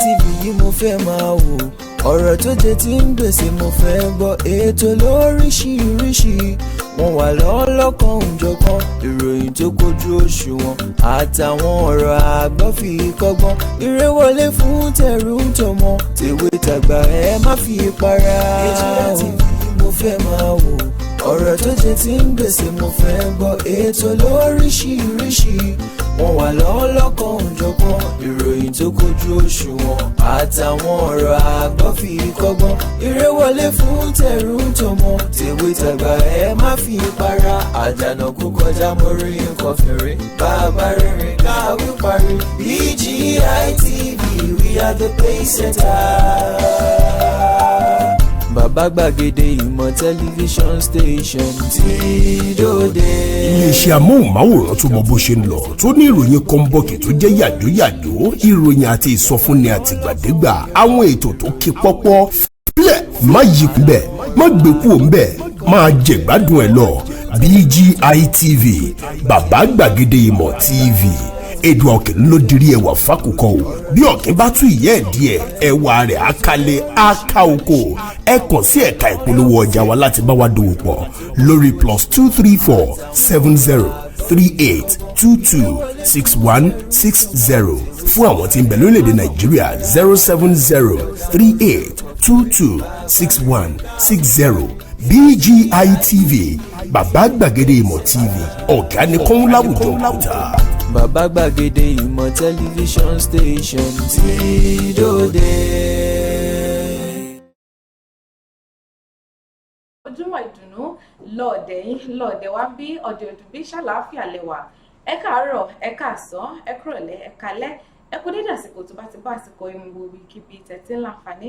TV yìí mo fẹ́ máa wò ọ̀rọ̀ tó jẹ tí ń gbèsè mo fẹ́ gbọ́ ètò lóríṣiríṣi wọ́n wà lọ́lọ́kan òjọ̀kan ìròyìn tó kojú òṣùwọ̀n àtàwọn ọ̀rọ̀ àgbọ́ fi kọ́gbọ́n eré wọlé fún tẹ̀rù tọmọ tèwe tàgbà ẹ má fi para. Ètò TV mo fẹ́ máa wò ọ̀rọ̀ tó jẹ tí ń gbèsè mo fẹ́ gbọ́ ètò lóríṣiríṣi wọ́n wà lọ́lọ́kan òjọ̀kan ìròyìn tó kojú òṣùwọ̀n àtàwọn ọ̀rọ̀ àgbọ́ fi kọ́gbọ́n eré wọlé fún tẹ̀rù tọmọ tèwe tàgbà ẹ má fi para àdànà kú kọjá mórí nǹkan fèrè bàbá rere káwí parí BGI TV we are the pace setters. Bàbá gbàgede ìmọ̀ tẹlifíṣọ̀n station tí dòde. Iléeṣẹ́ amóhùnmáwòrán tó mọ bó ṣe ń lọ tó ní ìròyìn kọ́ńbọ̀kì tó jẹ́ yàjóyàjó ìròyìn àti ìsọfúnni àtìgbàdégbà àwọn ètò tó ké pọ́pọ́ fílẹ̀ má yí kúbẹ̀ má gbé kúò ńbẹ̀ máa jẹ̀gbádùn ẹ̀ lọ BGI TV bàbá gbàgede ìmọ̀ TV èdè ọ̀kìn ló dirí ẹwà fákòkò o bí ọ̀kìn bá tú ìyẹ́ ẹ̀ díẹ̀ ẹwà rẹ̀ àkàlẹ̀ àkà oko ẹ kàn sí ẹ̀ka ìpolówó ọjà wa láti bá wa dòwò pọ̀ lórí +234 70 38 22 61 60 fún àwọn tí ń bẹ lórílẹ̀‐èdè Nàìjíríà 070 38 22 61 60 BGI TV bàbá gbàgede ìmọ̀ TV ọ̀gá ni kọ́ń láwùjọ kúta. Bàbá gbàgede ìmọ̀ tẹlifíṣọ̀n station tí dòde. Ojúmọ́ ìdùnnú lọ́ọ̀dẹ̀ yín lọ́ọ̀dẹ̀ wá bí ọ̀dẹ̀ òdùn bí ṣàlàáfíà lẹ́wà ẹ káàárọ̀ ẹ káàsán ẹ kúrọ̀lẹ́ ẹ kálẹ́ ẹ kú dédé àsìkò tó bá ti bá àsìkò ìmú kíbi tẹ̀tí láǹfààní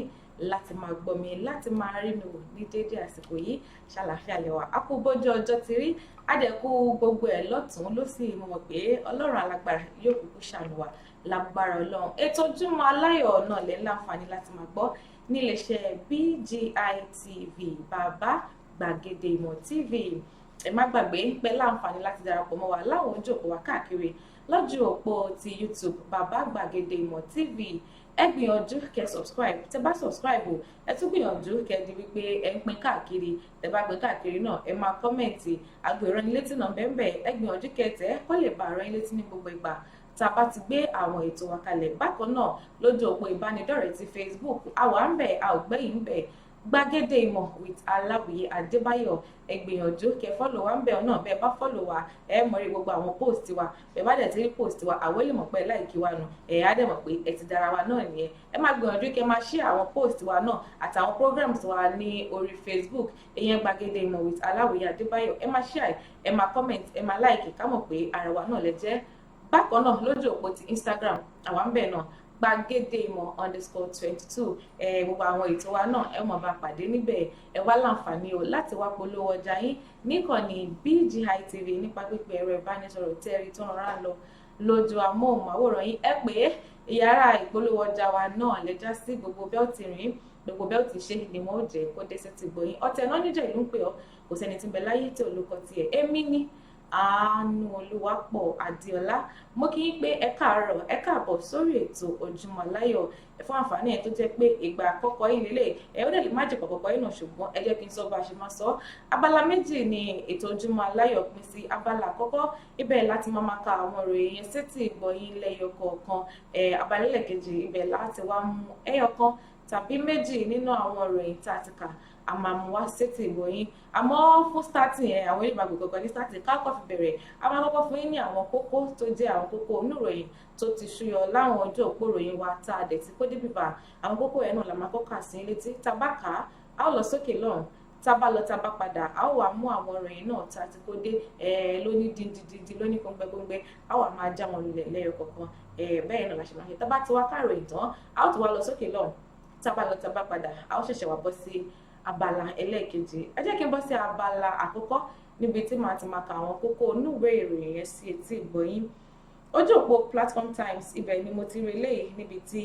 láti máa gbọ́ mi láti máa rí mi wò ní dédé àsìkò yìí ṣàlàáfíà lẹ́wà akúbójú ọjọ́ ti rí adẹ̀kú gbogbo ẹ̀ lọ́tún ló sì mọ̀ pé ọlọ́run alágbára yóò kúkú ṣàánú wa lágbára ọlọ́run ètò ojúmọ́ aláyọ̀ náà lẹ́ láǹfààní láti máa gbọ́ níléeṣẹ́ BGI TV bàbá gbàgede ìmọ̀ TV ẹ má gbàgbé pé láǹfààní láti darapọ̀ mọ́ wa láwọn ojú òpó wa káàkiri lójú òpó ti YouTube bàbá gbàgede ìmọ̀ TV ẹ gbìyànjú kẹ́ subscribe tẹ́ bá subscribe o ẹ tún gbìyànjú kẹ́ di wípé ẹ ń pín káàkiri tẹ́ bá pín káàkiri náà ẹ máa kọ́mẹ̀ntì agbèrànlétí náà bẹ́ẹ̀ ẹ gbìyànjú kẹ́ tẹ̀ kó lè bá ara yín létí ní gbogbo ìgbà tá a bá ti gbé àwọn ètò wa kalẹ̀ bákan náà lójú òpó ìbánidọ́rẹ̀ẹ́ ti Facebook àwa ń bẹ̀ a ò gbẹ́yìn ń bẹ̀ gbàgede ìmọ̀ with aláwìyé adébáyọ̀ ẹ gbìyànjú kẹ́ fọ́lọ̀ wa ń bẹ̀ náà bẹ́ẹ̀ bá fọ́lọ̀ wa ẹ mọ̀ rí gbogbo àwọn post wa bẹ́ẹ̀ bá dẹ̀ ti rí post wa àwọn lè mọ̀ pé láìkí wa nù ẹ̀ á dẹ̀ mọ̀ pé ẹ ti dára wa náà nìyẹn ẹ má gbìyànjú kẹ́ máa share àwọn post wa náà àtàwọn programs wa ní orí Facebook ìyẹn gbàgede ìmọ̀ with aláwìyé adébáyọ̀ ẹ má share ẹ má comment ẹ má like ká mọ̀ pé ara wa náà lẹ jẹ́ bákan náà lójú òpó ti Instagram àwa ń bẹ̀ náà gbàgede ìmọ̀ _22 gbogbo àwọn ètò wa náà ẹ mọ̀ bá pàdé níbẹ̀ ẹ wá láǹfààní o láti wá polówó ọjà yín níkànnì BGI TV nípa pípẹ́ ẹ̀rọ ìbánisọ̀rọ̀ tẹ́rì tó ń rán lọ lójú amóhùnmáwòrán yín ẹ pé ìyára ìpolówó ọjà wa náà lẹ́jà sí gbogbo bẹ́ẹ̀tì rìn gbogbo bẹ́ẹ̀tì ṣe ni wọ́n jẹ́ kó dé sí ti gbòyìn ọ̀tẹ̀ náà níjẹ̀ ìlú ń pè ọ́ kò sẹ́ni tí ń bẹ láyé tí olùkọ́ tiẹ̀ èmi ní àánú olúwapọ̀ adéọlá mo kí yín pé ẹ káàárọ̀ ẹ káàbọ̀ sórí ètò ojúmọ́ láyọ̀ ẹ fún àǹfààní ẹ tó jẹ́ pé ìgbà àkọ́kọ́ yìí lélẹ̀ ẹ ó dẹ̀ lè má jẹ́ àkọ́kọ́ yìí náà ṣùgbọ́n ẹ jẹ́ kí n sọ bá a ṣe máa sọ abala méjì ni ètò ojúmọ́ láyọ̀ pín sí abala àkọ́kọ́ ibẹ̀ láti máa ka àwọn ìròyìn yẹn sétí ìgbọ̀yìn lẹ́yọ kọ̀ọ̀kan abala ẹlẹ́kejì ibẹ̀ láti wá mú ẹyọ kan tàbí méjì nínú àwọn ìròyìn tá a ti kà àmàmúwá sétí ìgbọ̀yìn àmọ́ fún starting yẹn àwọn ìgbàgbọ́ gbọ̀ngàn ní starting káàkọ́ fi bẹ̀rẹ̀ a máa kọ́kọ́ fún yín ní àwọn kókó tó jẹ́ àwọn kókó oníròyìn tó ti ṣúyọ láwọn ọjọ́ òpó ìròyìn wa tá a dẹ̀ ti kó débi bá àwọn kókó yẹn náà la máa kọ́kọ́ sí létí tabaka a ó lọ sókè lọ́hùn tábà lọ tábà padà a ó wà mú àwọn ìròyìn náà tá a ti kó dé lóní díndíndín lóní gbọngbẹ́gbọngbẹ́ a wà máa já wọn lulẹ̀ lẹ́yọ kọ̀ọ̀kan bẹ́ẹ̀ náà la ṣe máa ṣe tábà ti wá káròyìn tán a ó tún wá lọ sókè lọ́hùn tábà lọ tábà padà a ó ṣẹ̀ṣẹ̀ wá bọ́ sí abala ẹlẹ́ẹ̀kejì ẹ jẹ́ kí n bọ́ sí abala àkọ́kọ́ níbi tí màá ti máa ka àwọn kókó onúwèé ìròyìn yẹn sí etí ìgbọ̀yìn ojú òpó Platform Times ibẹ̀ ni mo ti rí eléyìí níbi tí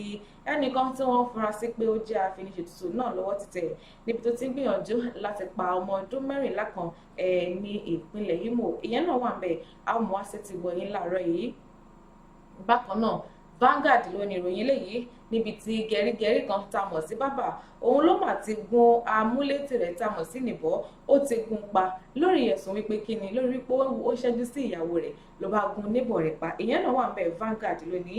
ẹnìkan tí wọ́n fura sí pé ó jẹ́ afiniṣètùtù náà lọ́wọ́ ti tẹ̀ níbi tó ti gbìyànjú láti pa ọmọ ọdún 14 kan ní ìpínlẹ̀ Imo ìyẹn náà wà ń bẹ̀ àwọn ọmọ wa sì ti gbọ̀yìn láàárọ̀ yìí bákan náà Vanguard ló ní ìròyìn eléyìí níbi tí gẹ̀rígẹ̀rí kan tá mọ̀ sí Barber òun ló mà ti gun amúlétì rẹ̀ tá mọ̀ sí nìbọ́ ó ti gun pa lórí ẹ̀sùn wípé kíni lórí wípé ó ṣẹ́jú sí ìyàwó rẹ̀ ló bá gun níbọ̀ rẹ̀ pa ìyẹn náà wà ń bẹ̀ Vanguard ló ní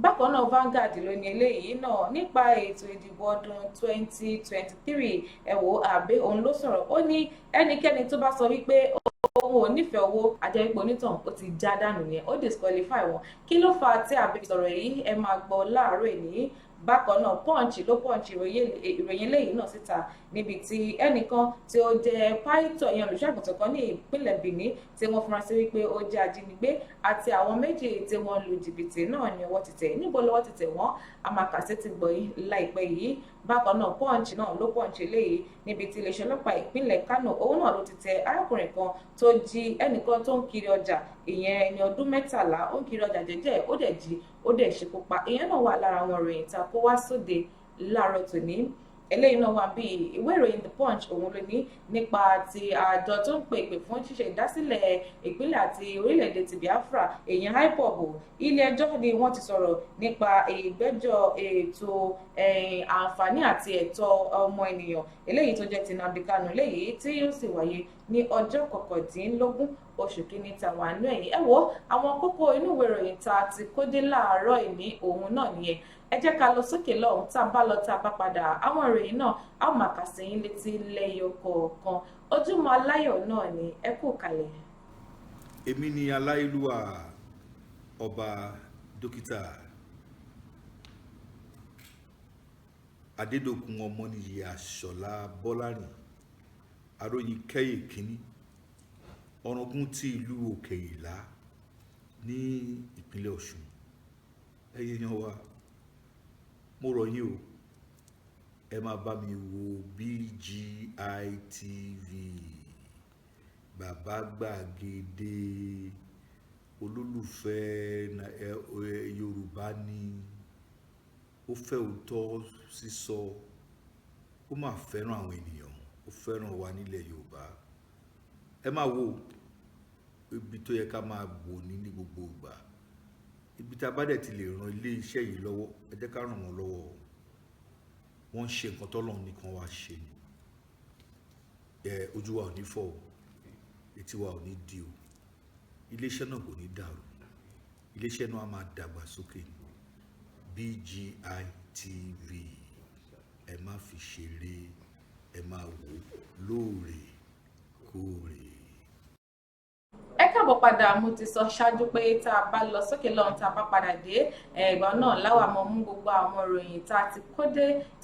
bákan náà Vanguard ló ní eléyìí náà nípa ètò ìdìbò ọdún 2023 ẹ̀wò àbẹ́ òun ló sọ̀rọ̀ ó ní ẹnikẹ́ni tó bá sọ wípé òun ò nífẹ̀ẹ́ owó àjẹpọ̀ onítàn ó ti já dànù yẹn ó disqualify wọn kí ló fà á tí àbí sọ̀rọ̀ yìí ẹ máa gbọ́ láàárọ̀ èní bákan náà punch ìròyìn eléyìí náà síta níbi tí ẹnìkan tí ó jẹ́ pásítọ̀ ìyẹn olùṣàgùntàn kan ní ìpínlẹ̀ Benin tí wọ́n fura sí wípé ó jẹ́ ajínigbé àti àwọn méjì tí wọ́n lu jìbìtì náà ní ọwọ́ ti tẹ̀ níbo lọ́wọ́ ti tẹ̀ wọ́n àmàkàsí ti gbọ́ yìí láìpẹ́ yìí bákan náà punch náà ló punch eléyìí níbi tí iléeṣẹ́ ọlọ́pàá ìpínlẹ̀ Kano òun náà ló ti tẹ arákùnrin kan tó jí ẹnìkan tó ń kiri ọjà ìyẹn ẹni ọdún 13 ó ń kiri ọjà jẹ́jẹ́ ó dẹ̀ jí ó dẹ̀ ṣekú pa ìyẹn náà wà lára àwọn ìròyìn tá a kó wá sóde láàárọ̀ tòní eléyìí náà wà bí ìwé ìròyìn The Punch òun ló ní nípa ti àjọ tó ń pèpè fún ṣíṣe ìdásílẹ̀ ìpínlẹ̀ àti orílẹ̀-èdè ti Biafra èèyàn IPOB ilé ẹjọ́ ni wọ́n ti sọ̀rọ̀ nípa ìgbẹ́jọ́ ètò àǹfààní àti ẹ̀tọ́ ọmọ ènìyàn eléyìí tó jẹ́ ti Nnamdi Kanu léyìí tí yóò sì wáyé ní ọjọ́ 19 oṣù kìíní tàwọn àánú ẹ̀yìn ẹ wo àwọn kókó inú ìwé ìròyìn tá a ti kó dé láàárọ̀ ìní òun náà nìyẹn ẹ jẹ́ ká lọ sókè lọ́hùn tá a bá lọ tá a bá padà àwọn ìròyìn náà a ó máa kà sí yín létí lẹ́yọ kọ̀ọ̀kan ojúmọ́ aláyọ̀ náà ni ẹ kú kalẹ̀. èmi ni aláìlúwà ọba dókítà Adédòkun Ọmọnìyí Àṣọlá Bọ́lárìn aróyin kẹ́yè kínní ọ̀ràngún tí ìlú Òkè Ìlá ní ìpínlẹ̀ Ọ̀ṣun ẹ̀yẹ yan wa mo rọ̀ yín o ẹ máa bá mi wo BGI TV bàbá gbàgede olólùfẹ́ Yorùbá ni ó fẹ́ òótọ́ sísọ ó máa fẹ́ràn àwọn ènìyàn ó fẹ́ràn wa nílẹ̀ Yorùbá ẹ máa wo ibi tó yẹ ká máa wò ní gbogbo ìgbà ibi tá a bá dẹ̀ ti lè ran ilé iṣẹ́ yìí lọ́wọ́ ẹ jẹ́ ká ràn wọ́n lọ́wọ́ wọ́n ń ṣe nǹkan tọ́lọ́run nìkan wá ṣe ni ojú wa ò ní fọ́ o etí wa ò ní di o iléeṣẹ́ náà kò ní dàrú iléeṣẹ́ náà á máa dàgbà sókè BGI TV ẹ má fi ṣeré ẹ máa wò lóòrèkóòrè. ẹ káàbọ̀ padà mo ti sọ ṣáájú pé tá a bá lọ sókè lọ́hùn tá a bá padà dé ẹ̀gbọ́n náà láwa mọ̀ mú gbogbo àwọn ìròyìn tá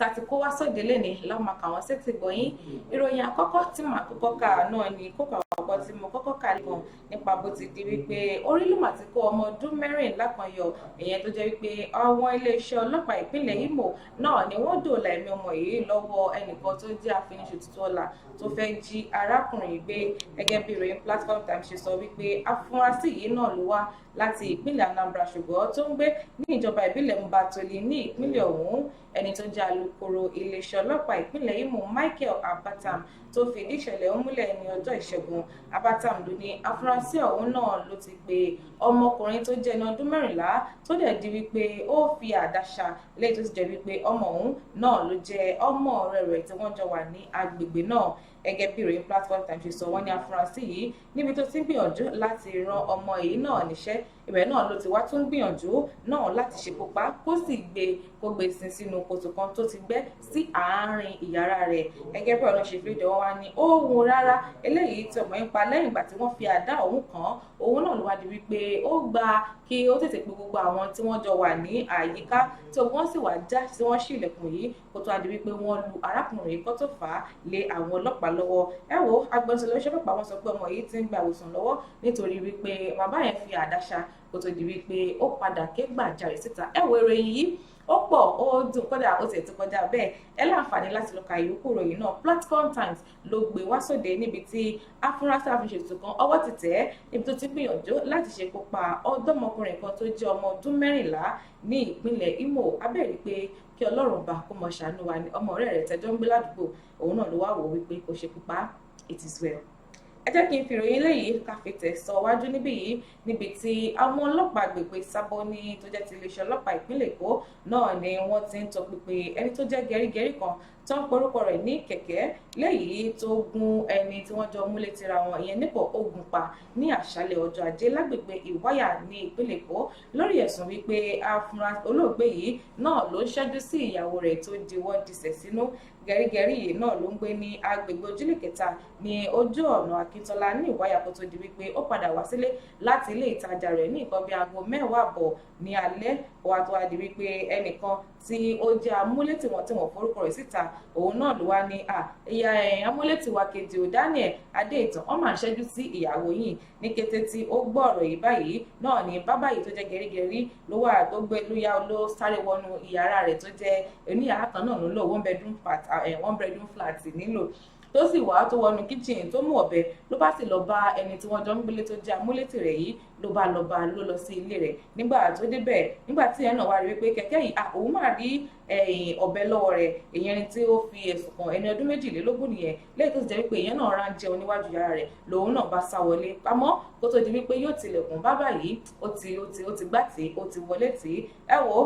a ti kó wá sóde lẹ́ni láwọn máa kà wọ́n sétí gbọ̀yìn ìròyìn àkọ́kọ́ tí màá kọ́kọ́ kà náà ni kókò àkọ́kọ́ tí mo kọ́kọ́ kà lẹ́kàn nípa bó ti di wípé orílùmọ̀ ti kó ọmọ ọdún 14 kan yọ ìyẹn tó jẹ́ wípé àwọn iléeṣẹ́ ọlọ́pàá ìpínlẹ̀ Imo náà ni wọ́n dòòlà ẹ̀mí ọmọ yìí lọ́wọ́ ẹnìkan tó jẹ́ àfiniṣòtítọ́ ọ̀la tó fẹ́ jí arákùnrin gbé gẹ́gẹ́ bí ìròyìn Platform Times ṣe sọ wípé afurasí yìí náà ló wá láti ìpínlẹ̀ Anambra ṣùgbọ́n tó ń gbé ní ìjọba ìbílẹ̀ Mbatoli ní ìpínlẹ̀ ọ̀hún ẹni tó jẹ́ alukoro iléeṣẹ́ ọlọ́pàá ìpínlẹ̀ Imo Michael Abatam tó fìdí ìṣẹ̀lẹ̀ ọ̀hún múlẹ̀ ní ọjọ́ ìṣẹ́gun Abatam ló ní afurasí ọ̀hún náà ló ti gbé ọmọkùnrin tó jẹ́ ẹni ọdún 14 tó dẹ̀ di wípé ó fi àdá ṣá lẹ́yìn tó ti jẹ́ wípé ọmọ ọ̀hún náà ló jẹ́ ọmọ ọ̀rẹ́ rẹ̀ tí wọ́n jọ wà ní agbègbè náà gẹ́gẹ́ bí ìròyìn Platform Times ṣe sọ wọ́n ní afurasí yìí níbi tó ti ń gbìyànjú láti ran ọmọ yìí náà níṣẹ́ ibẹ̀ náà ló ti wá tún gbìyànjú náà láti ṣekú pa kó sì gbé sin sínú kòtò kan tó ti gbẹ́ sí àárín ìyàrá rẹ̀ gẹ́gẹ́ bí ọ̀nà ṣe fi dẹ̀ wọ́n wá ní ohun rárá eléyìí tí ọmọ yẹn pa lẹ́yìn ìgbà tí wọ́n fi àdá òun kàn òun náà ló wá di wípé ó gba kí ó tètè pe gbogbo àwọn tí wọ́n jọ wà ní àyíká tí wọ́n sì wá já tí wọ́n ṣí ilẹ̀kùn yìí kó tó wá di wípé wọ́n lu arákùnrin kó tó fà á lé àwọn ọlọ́pàá lọ́wọ́ ẹ wo agbẹnusọ lọ́sẹ̀ ọlọ́pàá wọn sọ pé ọmọ yìí ti ń gba ìwòsàn lọ́wọ́ nítorí wípé bàbá yẹn fi àdá ṣá kó tó di wípé ó padà ké gbàjarè síta ẹ wo ìròyìn yìí ó pọ̀ ó dùn kódà ó tẹ̀ tó kọjá bẹ́ẹ̀ ẹ láǹfààní láti lọ ka ìyókù ìròyìn náà Platform Times ló gbé wá sóde níbi tí afurasí àfihàn kan ọwọ́ ti tẹ̀ ẹ́ níbi tó ti gbìyànjú láti ṣekú pa ọ̀dọ́mọkùnrin kan tó jẹ́ ọmọ ọdún 14 ní ìpínlẹ̀ Imo abẹ́rẹ́ pé kí Ọlọ́run bá kó mọ ṣàánú wa ní ọmọ ọ̀rẹ́ rẹ̀ tẹ́jọ́ ń gbé ládùúgbò òun náà ló wá wò wípé kò ṣekú pa it is well. ẹ jẹ́ kí n fi ìròyìn eléyìí ká fi tẹ̀síwájú níbí yìí níbi tí àwọn ọlọ́pàá agbègbè Sábó ní tó jẹ́ ti iléeṣẹ́ ọlọ́pàá ìpínlẹ̀ Èkó náà ni wọ́n ti ń tọpinpin ẹni tó jẹ́ gẹrígẹrí kan tó ń porúkọ rẹ̀ ní kẹ̀kẹ́ léyìí tó gún ẹni tí wọ́n jọ múlé tira wọn ìyẹn nípò ogun pa ní àṣálẹ́ ọjọ́ Ajé lágbègbè Ìwáyà ní ìpínlẹ̀ Èkó lórí ẹ̀sùn wípé afurasí olóògbé yìí náà ló ń ṣẹ́jú sí ìyàwó rẹ̀ tó diwọ́ disẹ̀ sínú. Gẹ̀rígẹ̀rí yìí náà ló ń gbé ní agbègbè ojúlé kẹta ní ojú ọ̀nà Akíntọ́lá ní Ìwáyà kó tó di wípé ó padà wá sílé láti ilé ìtajà rẹ̀ ní nǹkan bí aago 10 àbọ̀ ní alẹ́ wá tó wá di wípé ẹnìkan tí ó jẹ́ amúlétìwọ̀n tí wọ́n forúkọ rẹ̀ síta òun náà ló wá ní ìyá amúlétìwà kejì ò Daniel Adéìtàn wọ́n máa ń ṣẹ́jú sí ìyàwó yìí ní kété tí ó gbọ́ ọ̀rọ̀ yìí báyìí náà ni bàbá yìí tó jẹ́ gẹ̀rígẹ̀rí ló wà tó gbé ló sáré wọnú ìyàrá rẹ̀ tó jẹ́ oníyàrá kan náà ló lò one bedroom flat nílò tó sì wá tó wọnú kíchìn tó mú ọ̀bẹ ló bá sì lọ bá ẹni tí wọ́n jọ ń gbélé tó jẹ́ amúlétì rẹ̀ yìí ló lọ sí ilé rẹ̀ nígbà tó débẹ̀ nígbà tí ẹ̀ náà wá rí wípé kẹ̀kẹ́ yìí òun máa rí ọ̀bẹ lọ́wọ́ rẹ̀ ìyẹn ni tí ó fi ẹ̀sùn kan ẹni ọdún 22 nìyẹn lẹ́yìn tó ti jẹ́ wípé ìyẹn náà rán jẹun níwájú yàrá rẹ̀ lòun náà bá sá wọlé pamọ́ kó tó di wípé yóò tilẹ̀kùn bàbá yìí ó ti gbá tí ó ti wọlé tí ẹ wo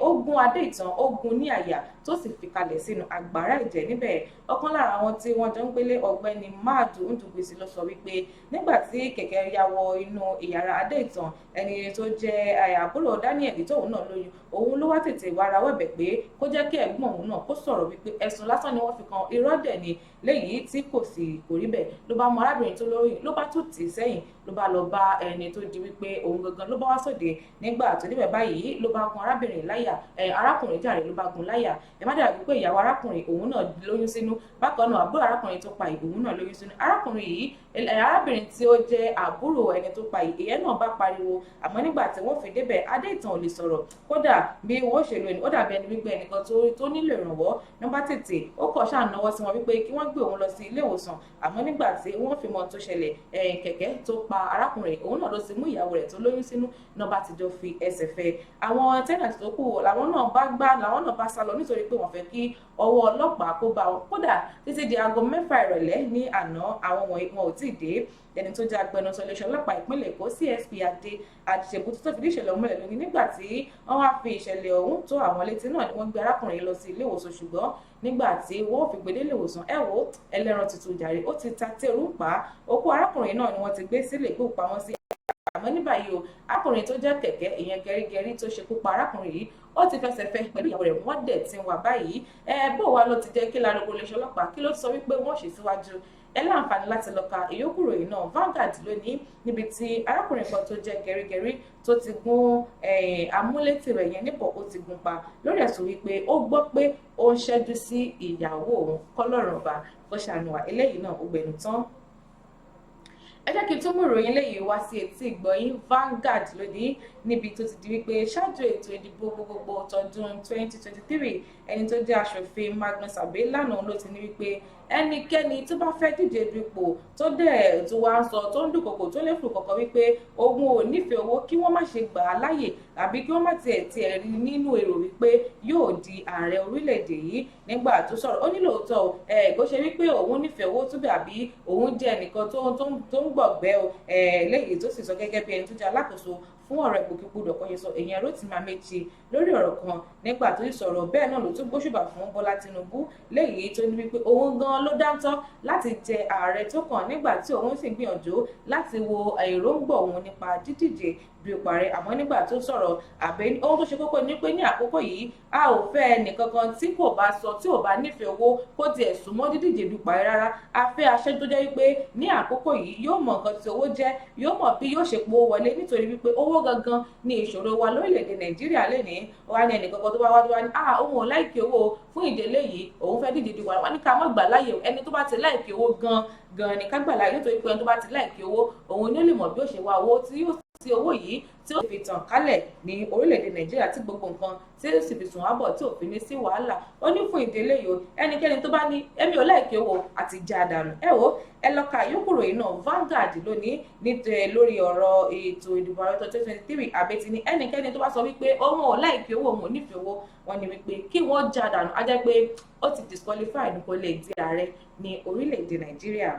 ó gún Adéìtàn ó gún ní àyà tó sì fi kalẹ̀ sínú àgbàrá ẹ̀jẹ̀ níbẹ̀ ọ̀kan lára àwọn tí wọ́n jọ ń gbélé ọ̀gbẹ́ni Máàdù Ndùgbèsì ló sọ wípé nígbà tí kẹ̀kẹ́ ya wọ inú ìyàrá Adéìtàn ẹni tó jẹ́ àbúrò Daniel tóun náà lóyún òun ló wá tètè wá rawọ́ ẹ̀bẹ̀ pé kó jẹ́ kí ẹ̀gbọ́n òun náà kó sọ̀rọ̀ wípé ẹ̀sùn lásán ni wọ́n fi kan irọ́ dẹ̀ ni léyìí tí kò rí bẹ́ẹ̀ ló bá mú arábìnrin tó lóyún ló bá tún tì í sẹ́yìn ló bá lọ bá ẹni tó di wípé òun gangan ló bá wá sóde nígbà tó débẹ̀ báyìí ló bá gun arábìnrin láyà arákùnrin jàre ló bá gun láyà ẹ má dàbí pé ìyàwó arákùnrin òun náà lóyún sínú bákan náà àbúrò arákùnrin tó pa òun náà lóyún sínú arákùnrin yìí arábìnrin tí ó jẹ́ àbúrò ẹni tó pa ìyẹn náà bá pariwo àmọ́ nígbà tí wọ́n fi débẹ̀ Adéìtàn ò lè sọ̀rọ̀ kódà bí wọ́n ṣe lò ní ó dàbí ẹni wípé ẹnìkan tó nílò ìrànwọ́ nígbà tètè ó kọ̀ ṣànáwọ́ sí wọn wípé kí wọ́n gbé òun lọ sí ilé ìwòsàn àmọ́ nígbà tí wọ́n fi mọ tó ṣẹlẹ̀ kẹ̀kẹ́ tó pa arákùnrin òun náà ló sì mú ìyàwó rẹ̀ tó lóyún sínú náà bá ti jọ fi ẹsẹ̀ fẹ́ àwọn tẹ́nàtì tó kù làwọn náà bá sá lọ nítorí pé wọ́n fẹ́ kí ọwọ́ ọlọ́pàá kó bá wọn kódà títí di aago 6 ìrọ̀lẹ́ ní àná àwọn wọn ò tí ì dé ẹni tó jẹ́ agbẹnusọ iléeṣẹ́ ọlọ́pàá ìpínlẹ̀ Èkó CSP Adé Àṣẹ̀bù tó fìdí ìṣẹ̀lẹ̀ ọ̀hún múlẹ̀ lónìí nígbà tí wọ́n wá fi ìṣẹ̀lẹ̀ ọ̀hún tó àwọn létí náà ni wọ́n gbé arákùnrin lọ sí ilé ìwòsàn ṣùgbọ́n nígbà tí wọ́n fi gbé dé ilé ìwòsàn ẹlẹ́ran tuntun jàre ó ti ta tẹ́rù pa òkú arákùnrin náà ni wọ́n ti gbé sílé ìgbóhùnpamọ́ sí àmọ́ ní báyìí o arákùnrin tó jẹ́ kẹ̀kẹ́ ìyẹn gẹrígẹrí tó ṣekú pa arákùnrin yìí ó ti fẹsẹ̀ fẹ́ pẹ̀lú ìyàwó rẹ̀ wọ́n dẹ̀ ti wà báyìí bó wa ló ti jẹ́ kí lárogo iléeṣẹ́ ọlọ́pàá kí ló sọ wípé wọ́n ṣe síwájú ẹ láǹfààní láti lọ ka ìyókù ròyìn náà Vanguard lónìí níbi tí arákùnrin kan tó jẹ́ gẹrígẹrí tó ti gún amúlétì rẹ̀ yẹn nípò ó ti gún pa lórí ẹ̀sùn wípé ó gbọ́ pé ó ń ṣẹ́jú sí ìyàwó òun kọ́lọ́run ọba kó ṣàánú wa eléyìí náà ó gbẹnu tán. ẹ jẹ́ kí n tún mú ìròyìn eléyìí wá sí etí ìgbọ̀yìn Vanguard lónìí níbi tó ti di wípé ṣáájú ètò ìdìbò gbogbogbò tọdún 2023 ẹni tó jẹ́ aṣòfin Magnus Abe lánàá ló ti ní wípé ẹnikẹ́ni tó bá fẹ́ díje dupò tó dẹ̀ tó wá ń sọ tó ń dúnkokò tó lè fò kọ̀kọ́ wípé òun ò nífẹ̀ẹ́ owó kí wọ́n má ṣe gbà á láàyè àbí kí wọ́n má tiẹ̀ rí nínú èrò wípé yóò di ààrẹ orílẹ̀-èdè yìí nígbà tó sọ̀rọ̀ ó ní lóòótọ́ kó ṣe wípé òun nífẹ̀ẹ́ owó tó bẹ̀ àbí òun jẹ́ ẹnìkan tó ń gbọ̀gbẹ́ léyìí tó sì sọ gẹ́gẹ́ bí ẹni tó jẹ́ alákòóso fún ọ̀rọ̀ ìgbòkègbodò kan yẹn sọ èèyàn Rotimi Amechi lórí ọ̀rọ̀ kan nígbà tó sọ̀rọ̀ bẹ́ẹ̀ náà ló tún gbóṣùbà fún Bọ́lá Tinubu léyìí tó ní wípé òun gan ló dáńtọ́ láti jẹ ààrẹ tó kàn nígbà tí òun sì gbìyànjú láti wo èròǹgbà òun nípa dídíje bí ó parẹ́ àmọ́ nígbà tó sọ̀rọ̀ àbẹ ohun tó ṣe kókó ní pé ní àkókò yìí a ò fẹ́ ẹnìkankan tí kò bá sọ tí ò bá nífẹ̀ẹ́ owó kó tiẹ̀ súnmọ́ dídíje bí ó parẹ́ rárá a fẹ́ aṣẹ́ tó jẹ́ wípé ní àkókò yìí yóò mọ nǹkan tí owó jẹ́ yóò mọ̀ bí yóò ṣe powó wọlé nítorí wípé owó gangan ní ìṣòro wa lórílẹ̀‐èdè Nàìjíríà lénìí wá ní ẹnìkankan tó bá wá ní òun ò láìkí owó fún ìdílé yìí òun fẹ́ dídíje dupò wá ní ká má gbà láyè ẹni tó bá ti láìkí owó gan ni ká gbà láyè nítorí pé ẹni tó bá ti láìkí owó òun ní ó lè mọ̀ bí ó ṣe wá owó tí yóò sí owó yìí tí ó fi tàn kálẹ̀ ní orílẹ̀-èdè Nàìjíríà tí gbogbo nǹkan tí ó sì fi sùn wábọ̀ tí ò fi ní sí wàhálà ó ní fún ìdílé yìí ẹnikẹ́ni tó bá ní èmi ò láìkí owó àti já dànù ẹ lọ ka yòókù ròyìn náà Vanguard lónìí lórí ọ̀rọ̀ ètò ìdìbò ààrẹ tó 2023 àbẹ́tí ní ẹnikẹ́ni tó bá sọ wípé òun ò láìkí owó òun ò nífẹ̀ẹ́ owó wọn ni wípé kí wọ́n já dànù á jẹ́ pé ó ti disqualify ní kò lè di ààrẹ ní orílẹ̀-èdè Nàìjíríà.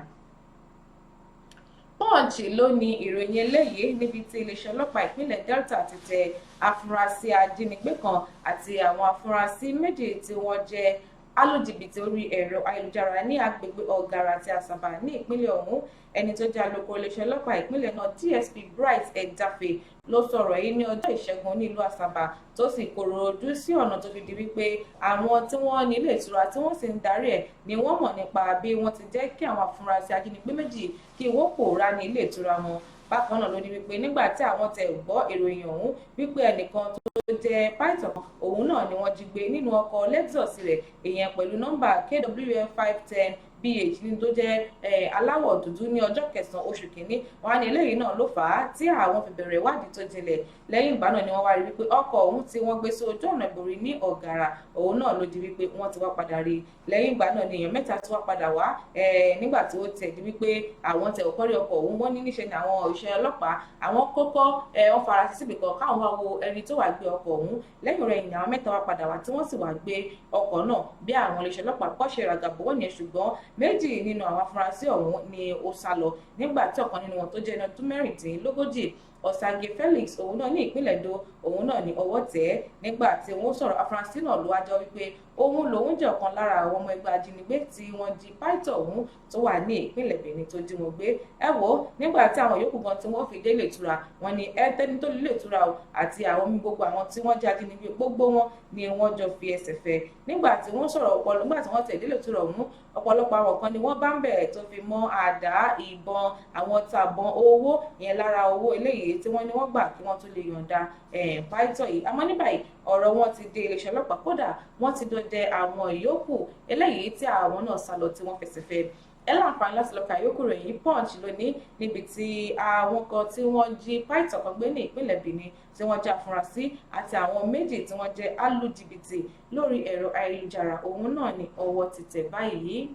Punch ló ní ìròyìn eléyìí níbi tí iléeṣẹ́ ọlọ́pàá ìpínlẹ̀ Delta ti tẹ afurasí ajínigbé kan àti àwọn afurasí méjì tí wọ́n jẹ́ alójìbìtì orí ẹ̀rọ ayélujára ní agbègbè ọ̀gàrà àti àsàbà ní ìpínlẹ̀ ọ̀hún. Ẹni tó jẹ́ alukoro iléeṣẹ́ ọlọ́pàá ìpínlẹ̀ náà DSP Bright Edafe ló sọ̀rọ̀ yìí ní ọjọ́ ìṣẹ́gun nílùú àsàbà tó sì kòrò ojú sí ọ̀nà tó fi di wípé àwọn tí wọ́n ní ilé ìtura tí wọ́n sì ń darí ẹ̀ ni wọ́n mọ̀ nípa bí wọ́n ti jẹ́ kí àwọn afurasí ajínigbé méjì kí wọ́n pòórá ní ilé ìtura wọn. Bákan náà ló ní wípé nígbà tí àwọn tẹ gbọ́ ìròyìn ọ̀hún wípé ẹnìkan tó jẹ́ python òun náà ni wọ́n jí gbé nínú ọkọ̀ Lexus rẹ̀ èèyàn pẹ̀lú nọ́mbà KWF 510 BH ní tó jẹ́ aláwọ̀ dúdú ní ọjọ́ kẹsàn-án oṣù kìíní. Wọ́n á ní eléyìí náà ló fà á tí àwọn fi bẹ̀rẹ̀ ìwádìí tó jinlẹ̀. Lẹ́yìn ìgbà náà ni wọ́n wá rí wípé ọkọ̀ ọ̀hún tí wọ́n gbé sí ojú ọ̀nà ìgbòrí ní ọ̀gàrà òun náà ló di wípé wọ́n ti wá padà rí. Lẹ́yìn ìgbà náà ni èèyàn mẹ́ta tí wá padà wá nígbà tí ó tẹ̀ di wípé àwọn tẹ̀ ọ̀kọ́rí ọkọ̀ ọ̀hún wọ́n ní níṣe ni àwọn òṣìṣẹ́ ọlọ́pàá àwọn kọ́kọ́ wọ́n fara sí síbì kan káwọn wá wo ẹni tó wà gbé ọkọ̀ ọ̀hún. Lẹ́yìn rẹ̀ ìyìn àwọn mẹ́ta wá padà wá tí wọ́n sì wá gbé ọkọ̀ náà bí àwọn iléeṣẹ́ ọlọ́pàá kọ́ ṣe ràgàbọ̀ wọ́n yẹn ṣùgbọ́n méjì nínú àwọn afurasí ọ̀hún ni ó sá lọ nígbà tí ọ̀kan nínú wọn tó jẹ́ ẹni ọdún mẹ́rìndínlógójì Ọ̀sàgé Felix òun náà ní ìpínlẹ̀ Èdó òun náà ní ọwọ́ tẹ̀ ẹ́ nígbà tí wọ́n sọ̀rọ̀ afurasí náà ló wá jọ wípé òun lòun jẹ́ ọ̀kan lára àwọn ọmọ ẹgbẹ́ ajínigbé tí wọ́n jí python ọ̀hún tó wà ní ìpínlẹ̀ Benin tó jí wọn gbé. Ẹ wò ó nígbà tí àwọn yòókù gan tí wọ́n fi dé ilé ìtura wọn ni ẹtẹni tó lè ìtura o àti àwọn gbogbo àwọn tí wọ́n jẹ́ ajínigbé gbogbo wọn ni wọ́n jọ fi ẹsẹ̀ fẹ́. Nígbà tí wọ́n sọ̀rọ̀ ọpọlọ nígbà tí wọ́n tẹ̀ délé ìtura ọ̀hún ọ̀pọ̀lọpọ̀ àwọn kan ni wọ́n bá ń bẹ̀rẹ̀ tó fi mọ́ àdá ìbọn àwọn tàbọn owó yẹn lára owó eléyìí tí wọ́n ní wọ́n gbà kí wọ́n tó lè yọ̀ǹda python yìí. Àmọ́ ní báyìí ọ̀rọ̀ wọn ti dé iléeṣẹ́ ọlọ́pàá kódà wọ́n ti dọdẹ àwọn ìyókù eléyìí tí àwọn náà sá lọ tí wọ́n fẹsẹ̀ fẹ́. Ẹ láǹfààní láti lọ ka ìyókù rẹ̀ yìí Punch lónìí níbi tí àwọn kan tí wọ́n jí python kan gbé ní ìpínlẹ̀ Benin tí wọ́n jẹ́ afurasí àti àwọn méjì tí wọ́n jẹ́ alójìbìtì lórí ẹ̀rọ ayélujára òun náà ni ọwọ́ ti tẹ̀ báyìí.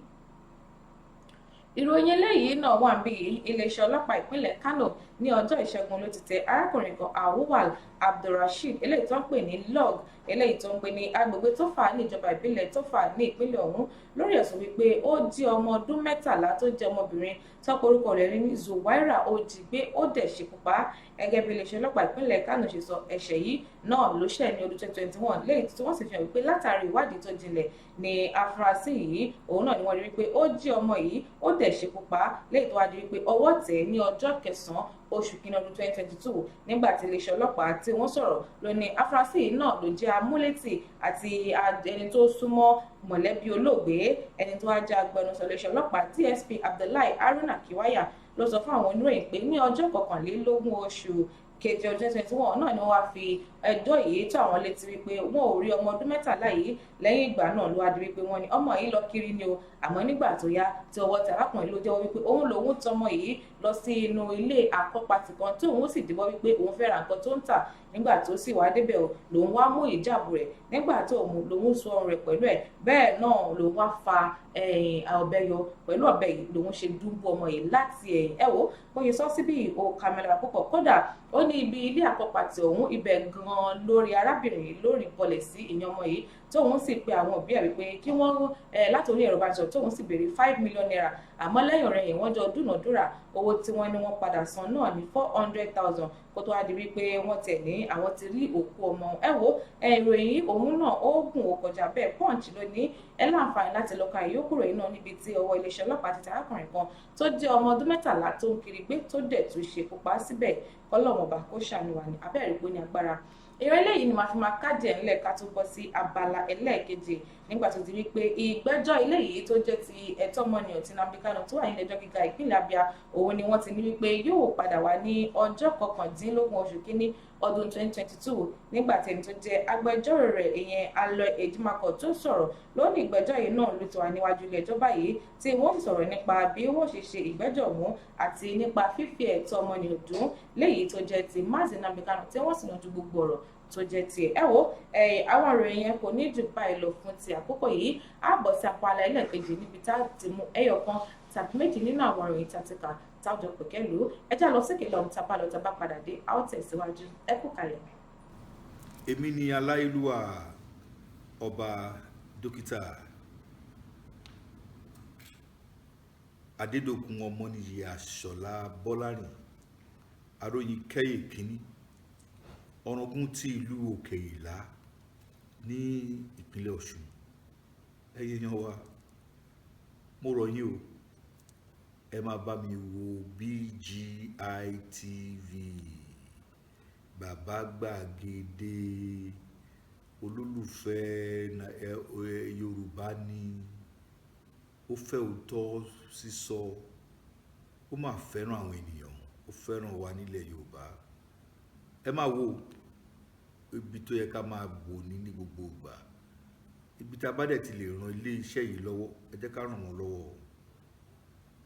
Ìròyìn eléyìí náà wà bí iléeṣẹ́ ọlọ́pàá ìpínlẹ̀ Kano ní ọjọ́ ìṣẹ́gun ló ti tẹ arákùnrin kan Awuwal Abdulrasheed eléyìí tó ń pè ní log eléyìí tó ń gbé ní agbègbè Tófà ní ìjọba ìbílẹ̀ Tófà ní ìpínlẹ̀ ọ̀hún lórí ẹ̀sùn wípé ó jí ọmọ ọdún 13 tó jẹ́ ọmọbìnrin tọ́pọ̀ orúkọ rẹ̀ ní Zuwaira ó jí gbé ó dẹ̀ ṣekú pa. Gẹ́gẹ́ bí iléeṣẹ́ ọlọ́pàá ìpínlẹ̀ Kano ṣe sọ ẹ̀ṣẹ̀ yìí náà ló ṣẹ̀ ní ọdún 2021 lẹ́yìn tí wọ́n sì fi hàn wípé látàrí ìwádìí tó jinlẹ̀ ní afurasí yìí òun náà ni wọ́n rí wípé ó jí ọmọ yìí ó dẹ̀ ṣekú pa lẹ́yìn tó wá di wípé ọwọ́ tẹ̀ ní ọjọ́ kẹsàn-án oṣù kìíní ọdún 2022 nígbà tí iléeṣẹ́ ọlọ́pàá tí wọ́n sọ̀rọ̀ ló ní afurasí yìí náà ló jẹ́ amúlétì àti ẹni tó súnmọ́ mọ̀lẹ́bí olóògbé. Ẹni tó wá jẹ́ agbẹnusọ iléeṣẹ́ ọlọ́pàá DSP Abdullahi Haruna Kiwaya ló sọ fún àwọn oníròyìn pé ní ọjọ́ 21 oṣù kejì ọdún 2021 náà ni wọ́n wá fi ẹjọ́ yìí tó àwọn létí wípé wọn ò rí ọmọ ọdún 13 yìí. Lẹ́yìn ìgbà náà ló wá di wípé wọ́n ní ọmọ yìí lọ kiri ni o àmọ́ nígbà tó yá tí ọwọ́ tẹ arákùnrin ló jẹ́wọ́ wípé òun lòun tọmọ yìí lọ sí inú ilé àkọ́pàtì kan tí òun sì dìbọ́ wípé òun fẹ́ ra nǹkan tó ń tà nígbà tó sì wá débẹ̀ o lòun wá mú ìjáàbù rẹ̀ nígbà tó lòun so ọrùn rẹ̀ pẹ̀lú ẹ̀ bẹ́ẹ̀ náà lòun wá fa ọ̀bẹ yọ pẹ̀lú ọ̀bẹ yìí lòun ṣe dúnbú ọmọ yìí láti ẹ̀yìn. Ẹ wo bóyá sọ síbí o kàmẹ́rà púpọ̀ kódà ó ní ibi ilé àkọ́pàtì ọ̀hún ibẹ̀ gan-an lórí arábìnrin yìí lórí bọlẹ̀ sí ìyẹn ọmọ yìí tóun sì pe àwọn òbí ẹ̀ wípé kí wọ́n látòrí ẹ̀rọ ìbánisọ̀rọ̀ tóun sì béèrè 5 million naira àmọ́ lẹ́yìn ọ̀rẹ́ yìí wọ́n jọ dúnàdúrà owó tí wọ́n ní wọ́n padà san náà ní 400,000 kó tó wá di wípé wọ́n tẹ̀ ní àwọn ti rí òkú ọmọ. Ẹ wo ìròyìn òun náà ó gùn ó kọjá bẹ́ẹ̀ Punch lónìí ẹ láǹfààní láti lọ ka ìyókù rẹ̀ náà níbi tí ọwọ́ iléeṣẹ́ ọlọ́pàá ti tẹ arákùnrin kan tó jẹ́ ọmọ ọdún 13 tó ń kiri gbé tó dẹ̀ tún ṣekú pa síbẹ̀ kọ́lọ́mọba kó ṣàníwá ní abẹ́rẹ́ pé ní agbára. Èrè eléyìí ni màá fi máa kájẹ̀ ńlẹ̀ ká tó bọ́ sí abala ẹlẹ́ẹ̀kejì nígbà tó ti rí pé ìgbẹ́jọ́ ilé yìí tó jẹ́ ti ẹ̀tọ́ ọmọnìyàn tí Nnamdi Kanu tó wà ní ilé-ẹjọ́ gíga ìpínlẹ̀ Abia òun ni wọ́n ti ní wípé yóò padà wá ní ọjọ́ 19 oṣù kínní ọdún 2022 nígbà tí ẹni tó jẹ́ agbẹjọ́rò rẹ̀ ìyẹn Aloy Ejimakor tó sọ̀rọ̀ lónìí ìgbẹ́jọ́ yìí náà ló ti wà níwájú ilé ẹjọ́ báyìí tí wọ́n sì sọ̀rọ̀ nípa bí wọ́n ṣe ṣe ìgbẹ́jọ́ ọ̀hún àti nípa fífi ẹ̀tọ́ ọmọnìyàn dún léyìí tó jẹ́ ti Mazi Nnamdi Kanu tí wọ́n sì yanjú gbogbo ọ̀rọ̀ tó jẹ́ tiẹ̀. Ẹ wo àwọn ìròyìn yẹn kò ní jù báyìí lọ fún ti àkókò yìí á bọ̀ sí apá alẹ́ ẹlẹ́ẹ̀kejì níbi tá a ti mú ẹyọ kan tàbí méjì nínú àwọn ìròyìn tàtìkà táwùjọ pẹ̀kẹ́lú ẹjá lọ sí kìlọ̀ tàbá lọ tàbá padà dé a ó tẹ̀síwájú ẹ kú kalẹ̀. Èmi ni aláìlúwà ọba dókítà Adédòkun Ọmọnìyí Àṣọlá Bọ́lárìn aróyin kẹ́yè kínní ọ̀ràngún ti ìlú Òkè Ìlá ní ìpínlẹ̀ Ọ̀ṣun. Ẹ̀yin èèyàn wa, mo rọ̀ yín o, ẹ máa bá mi wo BGI TV, bàbá gbàgede, olólùfẹ́ Yorùbá ni, ó fẹ́ òótọ́ sísọ, ó máa fẹ́ràn àwọn ènìyàn, ó fẹ́ràn wa nílẹ̀ Yorùbá. Ẹ máa wo ibi tó yẹ ká máa bò ní gbogbo ìgbà, ibi tá a bá dẹ̀ ti lè ran ilé iṣẹ́ yìí lọ́wọ́, ẹ jẹ́ ká ràn wọ́n lọ́wọ́.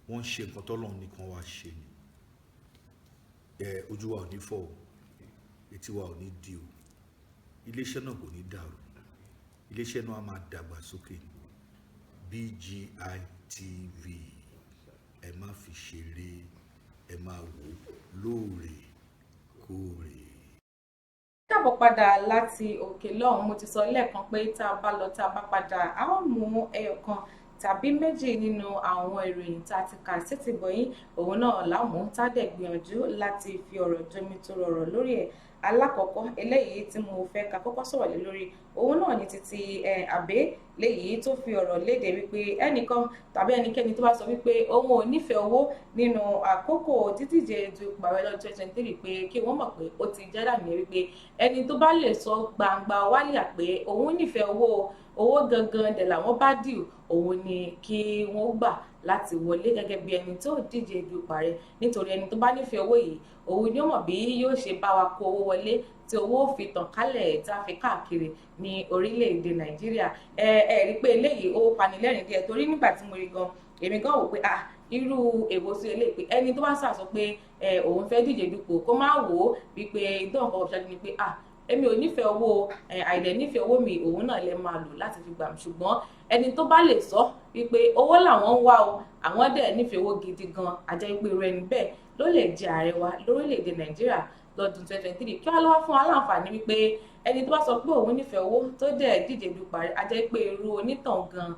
Wọ́n ń ṣe nǹkan tọ́lọ́run nìkan wá ṣe ni. Ojú wa ò ní fọ́ o, etí wa ò ní di o, iléeṣẹ́ náà kò ní dàrú, iléeṣẹ́ náà á máa dàgbà sókè. BGI TV, ẹ má fi ṣeré, ẹ máa wò lóòrèkóòrè. Káàbọ̀ padà láti òkè lọ́hùn. Mo ti sọ lẹ́ẹ̀kan pé tá a bá lọ tá a bá padà, a ó mú ẹyọ kan tàbí méjì nínú àwọn ìròyìn tá a ti kà sétí gbọ̀yìn, òun náà láàmú tá a dẹ̀ gbìyànjú láti fi ọ̀rọ̀ jomitoro ọ̀rọ̀ lórí ẹ̀. Alákọ̀ọ́kọ́ eléyìí tí mo fẹ́ ká kọ́kọ́ sọ̀rọ̀ lé lórí, òun náà ni títí Àbẹ́ léyìí tó fi ọ̀rọ̀ léde wípé ẹnìkan tàbí ẹnikẹ́ni tó bá sọ wípé òun ò nífẹ̀ẹ́ owó nínú àkókò dídíje du ipò ààrẹ lọ́dún 2023 pé kí wọ́n mọ̀ pé ó ti jẹ́ dàmí wípé ẹni tó bá lè sọ gbangba wálíà pé òun nífẹ̀ẹ́ owó gangan dẹ̀ làwọn bá dìú, òun ni kí wọ́n gbà láti wọlé gẹ́gẹ́ bí ẹni tó díje du ipò ààrẹ, nítorí ẹni tó bá nífẹ̀ẹ́ owó yìí òun ni ó mọ̀ bí yóò ṣe bá wa kó owó wọlé tí owó fi tàn kálẹ̀ tá a fi káàkiri ní orílẹ̀-èdè Nàìjíríà. Rí pé eléyìí ó panilẹ́rìn díẹ̀, torí nígbà tí mo rí gan, èmi gan wò pé irú èwo sí eléyìí pé ẹni tó bá sàsọ pé òun fẹ́ díje dupò kó má wò ó wípé ìdán kan ọ̀ṣájú ni pé èmi ò nífẹ̀ẹ́ owó, àìdẹ̀ nífẹ̀ẹ́ owó mi òun náà lè máa lò láti fi gbà mí. Ṣùgbọ́n ẹni tó bá lè sọ wípé owó làwọn ń wá o, àwọn dẹ̀ nífẹ̀ẹ́ owó gidi gan, àjẹ́ pé irú ẹni bẹ́ẹ̀ ló lè jẹ ààrẹ wa lórílẹ̀‐èdè Nàìjíríà lọ́dún 2023. Kí wá ló wá fún wa láǹfààní wípé ẹni tó bá sọ pé òun nífẹ̀ẹ́ owó tó dẹ̀ díje dupò ààrẹ, àjẹ́ pé irú onítàn gan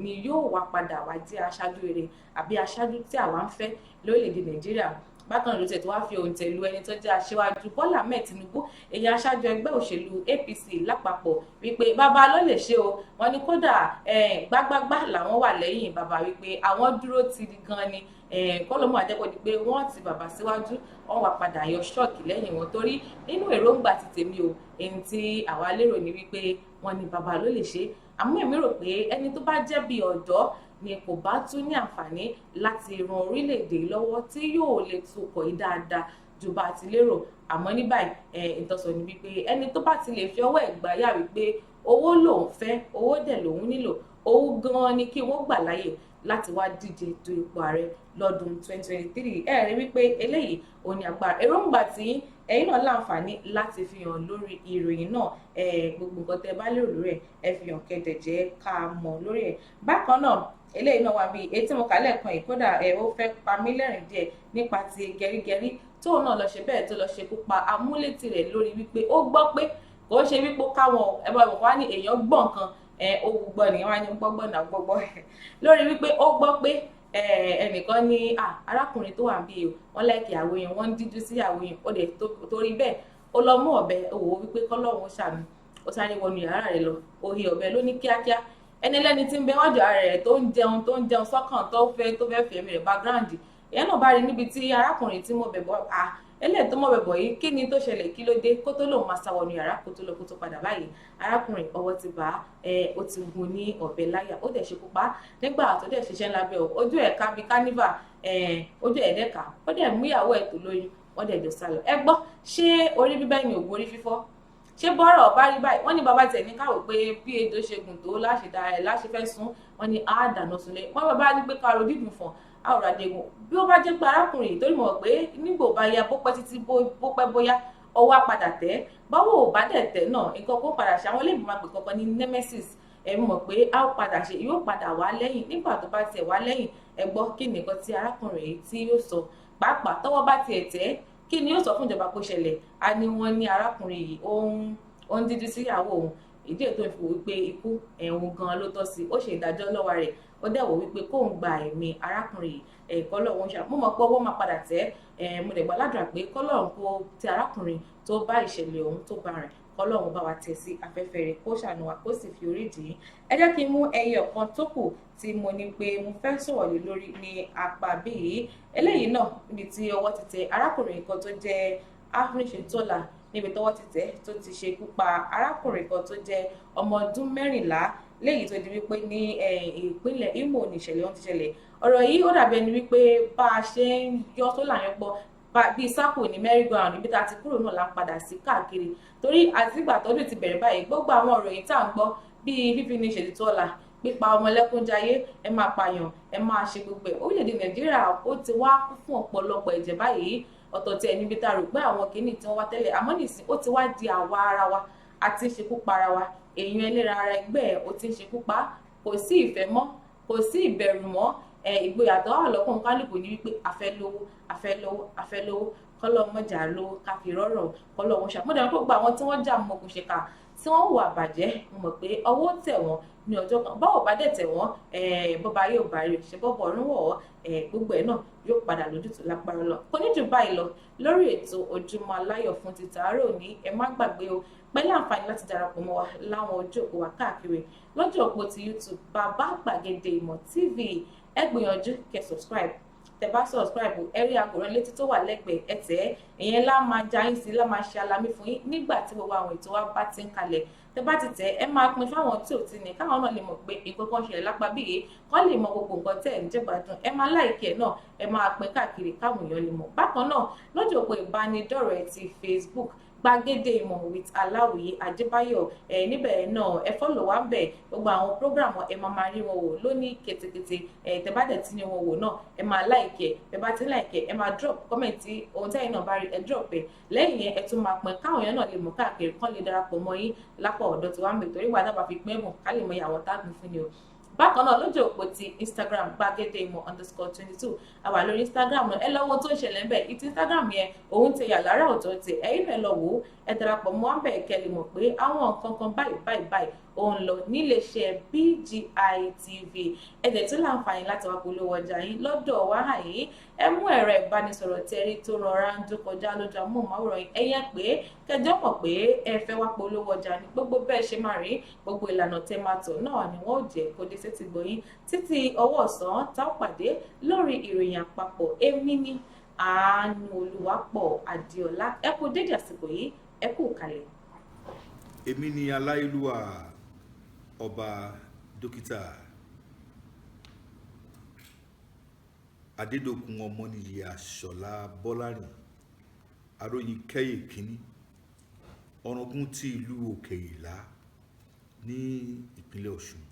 ni yóò wá padà wá jẹ́ aṣáájú rere àbí aṣáájú tí àwa ń fẹ́ lórílẹ̀‐èdè Nàìjíríà. Bákan ló tẹ̀ tó wá fi òǹtẹ̀ lu ẹni tó jẹ́ aṣíwájú Bọ́lá Ahmed Tinubu, èyí aṣáájú ẹgbẹ́ òṣèlú APC lápapọ̀, wípé bàbá ló lè ṣe o. Wọ́n ní kódà gbágbágbá làwọn wà lẹ́yìn bàbá, wípé àwọn dúró ti di gan ni kọ́lọ́mù àjẹpọ̀ di pé wọ́n ti bàbá síwájú, wọ́n wá padà yọ ṣọ́ọ̀kì lẹ́yìn wọn. Torí nínú èròǹgbà ti tèmi o, èyí tí àwa lérò ní wípé wọ́n ní bàbá ló lè ṣe. Àmọ́ èmi rò pé ẹni tó bá jẹ́ bí ọ̀dọ́ ni kò bá tún ní àǹfààní láti ran orílẹ̀-èdè lọ́wọ́ tí yóò lè tukọ̀ yìí dáadáa ju bá ti lérò. Àmọ́ ní báyìí ìtọ́sọ̀ ni wípé ẹni tó bá ti lè fi ọwọ́ ẹ̀ gbáyà wípé owó lòun fẹ́, owó dẹ̀ lòun nílò, owó gan-an ni kí wọ́n gbà láyè láti wá díje du ipò ààrẹ lọ́dún 2023. Rí wípé eléyìí òun ni agbára èròǹgbà tí ẹ̀yin náà láǹfààní láti fi hàn lórí ìròyìn náà. Gbogbo nǹkan tẹ́ bá lérò lórí ẹ fi hàn kẹ́dẹ̀ jẹ́ ká mọ̀ lórí ẹ̀. Bákan náà eléyìí náà wà bí etí mo kà lẹ́ẹ̀kan yìí, kódà ó fẹ́ pa mí lẹ́rìn díẹ̀ nípa ti gẹrígẹrí tóun náà lọ ṣe bẹ́ẹ̀ tó lọ ṣekú pa amúlétì rẹ̀ lórí wípé ó gbọ́ pé kò ṣe wípé káwọn ẹ̀bọ̀n wá ní èèyàn gbọ́ nǹkan ó gbọ́ nìyẹn wá ní gbọ́gbọ́ náà gbọ́gbọ́ lórí wípé ó gbọ́ pé ẹnìkan ní arákùnrin tó wà bí o, wọ́n lẹ́kì àwọ̀ yẹn, wọ́n ń díjú sí àwọ̀ yẹn, ó dẹ̀ torí bẹ́ẹ̀ ó lọ mú ọ̀bẹ òwò wípé kọ́lọ́hún ṣàánú, ó sáré wọnú yàrá rẹ̀ lọ, òhì ọ̀bẹ ló ní kíákíá. Ẹni lẹ́ni tí ń bẹ wájú ara rẹ̀ tó ń jẹun sọ́kàn tó fẹ́ fẹ̀mí rẹ̀ background, ìyẹn náà bá rí níbi tí arákùnrin tí mo bẹ̀bọ̀ eléyìí tó mọ̀ bẹ̀bọ̀ yìí, kí ni tó ṣẹlẹ̀, kí ló dé, kó tó lòun máa sáwọnú yàrá kó tó lọ kó tó padà báyìí. Arákùnrin ọwọ́ ti bá ó ti gún ní ọ̀bẹ láyà, ó dẹ̀ ṣekú pa nígbà tó dẹ̀ ṣiṣẹ́ lábẹ́ ojú ẹ̀ ká bíi kánífà, ojú ẹ̀ dẹ́ka, ó dẹ̀ mú ìyàwó ẹ̀ tó lóyún, wọ́n dẹ̀ jọ sálọ. Ẹ gbọ́, ṣé orí bíbẹ́ ni ògùn orí fífọ́? Ṣé bọ́rọ̀ bá rí báyìí? Wọ́n ní bàbá tẹ̀ ní káwò pé bí ejò ṣe gùn tó láṣẹ fẹ́ sún, wọ́n ní dáná sunlé. Wọ́n bàbá ní pé ká ro dídùn fún àwòrán àdéhùn. Bí ó bá jẹ́ pé arákùnrin torí mọ̀ pé nígbò bá ya bó pẹ́ títí bó pẹ́ bóyá ọwọ́ padà tẹ̀, báwo ò bá dẹ̀ tẹ̀ náà nǹkan kó padà ṣe. Àwọn eléyìí máa pè kankan ní nemesis. Ẹ mọ̀ pé a ó padà ṣe, yóò padà wá lẹ́yìn. Nígbà tó bá tiẹ̀ wá lẹ́yìn, ẹ gbọ́ kí nìkan tí arákùnrin yìí tí yóò sọ, pàápàá tọ́wọ́ bá tiẹ̀ tẹ̀, kí ni yóò sọ fún ìjọba kó ṣẹlẹ̀. A ní wọ́n ní arákùnrin yìí ó ń díjú sí ìyàwó òun, ìdí ètò ìfowó pé ikú ẹ̀hún gan ló tọ́ sí, ó ṣe ìdájọ́ lọ́wọ́ rẹ̀, ó dẹ̀ wò wípé kóun gba ẹ̀mí arákùnrin kọ́lọ́hún ṣe mo mọ̀ pé owó máa padà tẹ́ mo dẹ̀ gbàládùra pé kọ́lọ́hún kó tẹ arákùnrin tó bá ìṣẹ̀lẹ̀ ọ̀hún tó bá rìn kọ́lọ́hún bá wa tẹ̀ sí afẹ́fẹ́ rẹ̀ kó ṣàánú wa kó sì fi orí dì í. ẹ jẹ́ kí n mú ẹyọ kan tó kù tí mo ní pé mo fẹ́ sọ̀rọ̀ lé lórí ní apá bíi eléyìí náà níbi tí ọwọ́ ti tẹ arákùnrin kan tó jẹ́ Afúnṣetọ́lá níbi tọ́wọ́ ti tẹ̀ tó ti ṣekú pa arákùnrin kan tó jẹ́ ọmọ ọdún 14 léyìí tó di wípé ní ìpínlẹ̀ Imo níṣẹ̀lẹ̀ ohun ti ṣẹlẹ̀. ọ̀rọ̀ yìí ó dàbí ẹni wípé bá a ṣe ń yọ tó làyàn pọ̀ bíi sápò ní merry-go-round níbi tá a ti kúrò náà là ń padà sí káàkiri torí àtìgbà tọ́dún ti bẹ̀rẹ̀ báyìí gbogbo àwọn ọ̀rọ̀ yìí tá à ń gbọ́ bíi fífi ní Ṣètìtọ́lá pípa ọmọ ẹlẹ́kúnjayé ẹ máa pààyàn ẹ máa ṣe gbogbo ẹ̀ orílẹ̀-èdè Nàìjíríà ó ti wá kún fún ọ̀pọ̀lọpọ̀ ẹ̀jẹ̀ báyìí ọ̀tọ̀ tí ẹ̀ níbi tá a rò pé àwọn kìíní tí wọ́n wá tẹ́lẹ̀ àmọ́ nìsín ó ti wá di àwa ara wa àti ṣekú para wa èèyàn ẹlẹ́ra ara ẹgbẹ́ ẹ̀ ó ti ń ṣekú pa kò sí ìfẹ́ mọ́ kò sí ìbẹ̀rù mọ́ ìgboyà tó wà lọ́kàn kálukú ní wípé afẹ́ lówó kọ́lọ́mọjà lówó káfí rọ́rọ̀ kọ́lọ́wọ́n ṣàmúdà pé gbogbo àwọn tí wọ́n jà mọ́ kò ṣe kà tí wọ́n hùwà bàjẹ́ mo mọ̀ pé ọwọ́ tẹ̀ wọ́n ní ọjọ́ kan báwo bá dẹ̀ tẹ̀ wọ́n bọ́ba yóò bá rí ṣe bọ́bọ̀ ọ̀run wọ̀ gbogbo ẹ̀ náà yóò padà lójútùú lágbára lọ kò ní jù báyìí lọ lórí ètò Ojúmọ́ Aláyọ̀ fún ti tàárọ̀ ní ẹ má gbàgbé o pẹ̀lú àǹfààní láti darapọ̀ mọ́ wa láwọn ojú òpó wa káàkiri lọ́jọ́ òpó ti YouTube Bàbá Gbàgede Ìmọ̀ TV ẹ gbìyànjú kẹ́ subscribe tẹ́ bá subscribe ẹ rí àkòrán létí tó wà lẹ́gbẹ̀ẹ́ ẹ̀tẹ́ ìyẹn lá máa já yín sí lá máa ṣe alamí fún yín nígbà tí gbogbo àwọn ètò wa bá ti ń kalẹ̀ tẹ́ bá ti tẹ̀ ẹ máa pín fáwọn tí ò ti ní káwọn náà lè mọ̀ pé nǹkan kan ṣẹlẹ̀ lápá bíi kọ́ lè mọ gbogbo nǹkan tẹ́ ẹ̀ ń jẹ́gbádùn ẹ máa láìkí ẹ̀ náà ẹ máa pín káàkiri káwọn èèyàn lè mọ̀ bákan náà lójú òpó ìbánidọ́rẹ̀ẹ́ ti Facebook Gbàgede Ìmọ̀ with Aláwìyé Adébáyọ̀ níbẹ̀ náà ẹ fọ́lọ̀ wá ń bẹ̀ gbogbo àwọn prógráàmù ẹ máa rí wọn wò lónìí ketekete tẹ́ bá dẹ̀ tí ní wọn wò náà ẹ máa láìkẹ́ ẹ bá ti láìkẹ́ ẹ máa drop kọ́mẹ̀ntì ohun tẹ́yìn náà bá rí ẹ drop ẹ lẹ́yìn yẹn ẹ tún máa pín káwọn èèyàn náà lè mọ̀ káàkiri kán lè darapọ̀ mọ́ yín lápá ọ̀dọ̀ tí wọ́n ń bẹ̀ torí wà náà bá fi pín ẹ̀bùn ká lè mọ ìyàwó táàbù fún ni o. bákan náà lójú òpó ti Instagram Gbàgede Ìmọ̀ _22 àwa lórí Instagram náà ẹ lọ́wọ́ tó ń ṣẹlẹ̀ ń bẹ̀ ìtì Instagram yẹn òun ti yà lára ọ̀tọ̀ tẹ̀ ẹ̀yìn náà lọ wò ó ẹ darapọ̀ mọ́ wọn bẹ̀ kẹ́ lè mọ̀ pé àwọn nǹkan kan báyìí òun lọ níléeṣẹ́ BGI TV ẹ̀dẹ̀ tó láǹfààní láti wá polówó ọjà yín lọ́dọ̀ wa yìí ẹ mú ẹ̀rọ ìbánisọ̀rọ̀ tẹ́rí tó rọra ń jó kọjá lójú amóhùnmáwòrán yìí ẹ̀yẹ pé kẹjọ mọ̀ pé ẹ fẹ́ wá polówó ọjà ní gbogbo bẹ́ẹ̀ ṣe máa rí gbogbo ìlànà tẹ́ máa tọ̀ náà ni wọ́n ò jẹ́ kó dé sétí gbọ̀yìn títí ọwọ́ ọ̀sán tá ó pàdé lórí ìròyìn àpapọ̀ èmi ní Àánú Olúwapọ̀ Adéọlá ẹ kú dédé àsìkò yìí ẹ kú kalẹ̀. èmi ni aláìlúwà ọba dókítà Adédòkun Ọmọnìyí Àṣọlá Bọ́lárìn aróyin kẹ́yè kínní ọ̀ràngún ti ìlú Òkè Ìlá ní ìpínlẹ̀ Ọ̀ṣun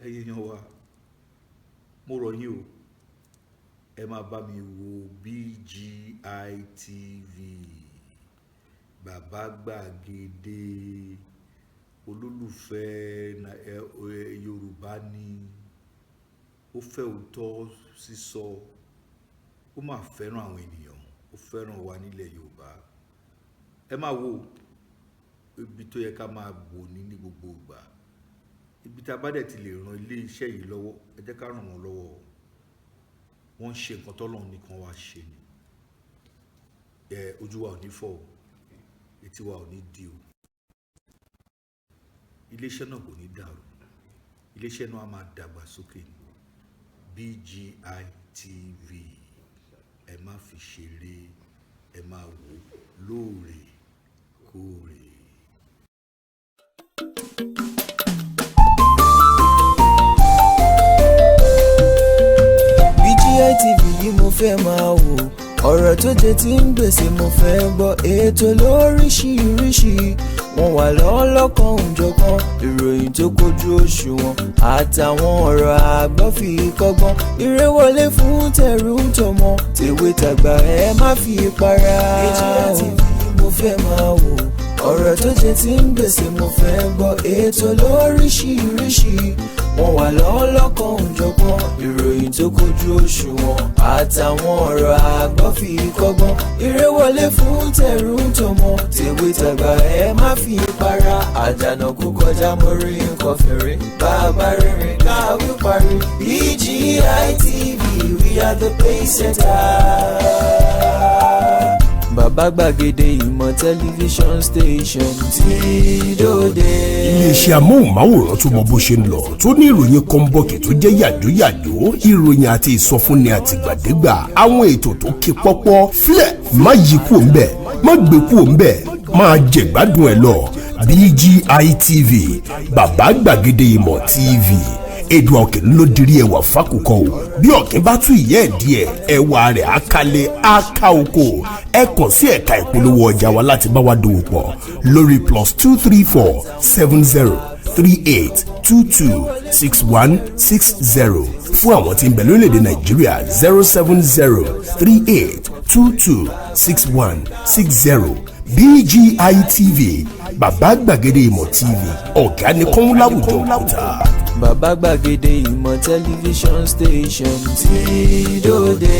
ẹ̀yin yan wa mo rọ̀ yín o ẹ máa bá mi wo BGI TV Bàbá Gbàgede olólùfẹ́ Yorùbá ni ó fẹ́ òótọ́ sísọ ó máa fẹ́ràn àwọn ènìyàn ó fẹ́ràn wa nílẹ̀ Yorùbá ẹ máa wo ibi tó yẹ ká máa bò ní gbogbo ìgbà ibi tá a bá dẹ̀ ti lè ran ilé iṣẹ́ yìí lọ́wọ́ ẹ jẹ́ ká ràn wọ́n lọ́wọ́ wọ́n ń ṣe nǹkan tọ́lọ́run nìkan wá ṣe ni ojú wa ò ní fọ́ o etí wa ò ní di o iléeṣẹ́ náà kò ní dàrú iléeṣẹ́ náà á máa dàgbà sókè ní BGI TV ẹ má fi ṣeré ẹ máa wò lóòrèkóòrè. BGI TV yìí mo fẹ́ máa wò ọ̀rọ̀ tó jẹ tí ń gbèsè mo fẹ́ gbọ́ ètò lóríṣiríṣi wọ́n wà lọ́lọ́kan òjọ̀kan ìròyìn tó kojú òṣùwọ̀n àtàwọn ọ̀rọ̀ àgbọ́ fi kọ́gbọ́n eré wọlé fún tẹ̀rù tọmọ tèwe tàgbà ẹ má fi para. BGI TV mo fẹ́ máa wò ọ̀rọ̀ tó jẹ tí ń gbèsè mo fẹ́ gbọ́ ètò lóríṣiríṣi wọ́n wà lọ́wọ́ lọ́kàn òjọ̀gbọ́n ìròyìn tó kojú òṣùwọ̀n àtàwọn ọ̀rọ̀ àgbọ́ fi kọ́gbọ́n eré wọlé fún tẹ̀rù tọmọ tèwe tàgbà ẹ má fi para àdànà kó kọjá mọ́rí nǹkan fèrè bàbá rìnrìn káwí parí BGI TV we are the pace setters. Bàbá gbàgede ìmọ̀ tẹlifíṣọ̀n station tí dòde. iléeṣẹ́ amóhùnmáwòrán tó mọ bó ṣe ń lọ tó ní ìròyìn kọ́ńbọ̀kì tó jẹ́ yàjóyàjó ìròyìn àti ìsọfúnni àtìgbàdégbà àwọn ètò tó ké pọ́pọ́ flẹ̀ má yí kúò ń bẹ̀ má gbé kúò ń bẹ̀ máa jẹ̀gbádùn ẹ̀ lọ BGI TV bàbá gbàgede ìmọ̀ TV èdè ọ̀kìn ló dirí ẹwà fákòkò o bí ọ̀kìn bá tún ìyẹ́ ẹ̀ díẹ̀ ẹwà rẹ̀ àkàlẹ̀ àkà oko ẹ kàn sí ẹ̀ka ìpolówó ọjà wa láti bá wa dòwò pọ̀ lórí +234 70 38 22 61 60 fún àwọn tí ń bẹ lórílẹ̀‐èdè Nàìjíríà 070 38 22 61 60 BGI TV bàbá gbàgede ìmọ̀ TV ọ̀gá ni kọ́ń láwùjọ òkúta. Bàbá gbàgede ìmọ̀ tẹlifíṣọ̀n station tí dòde.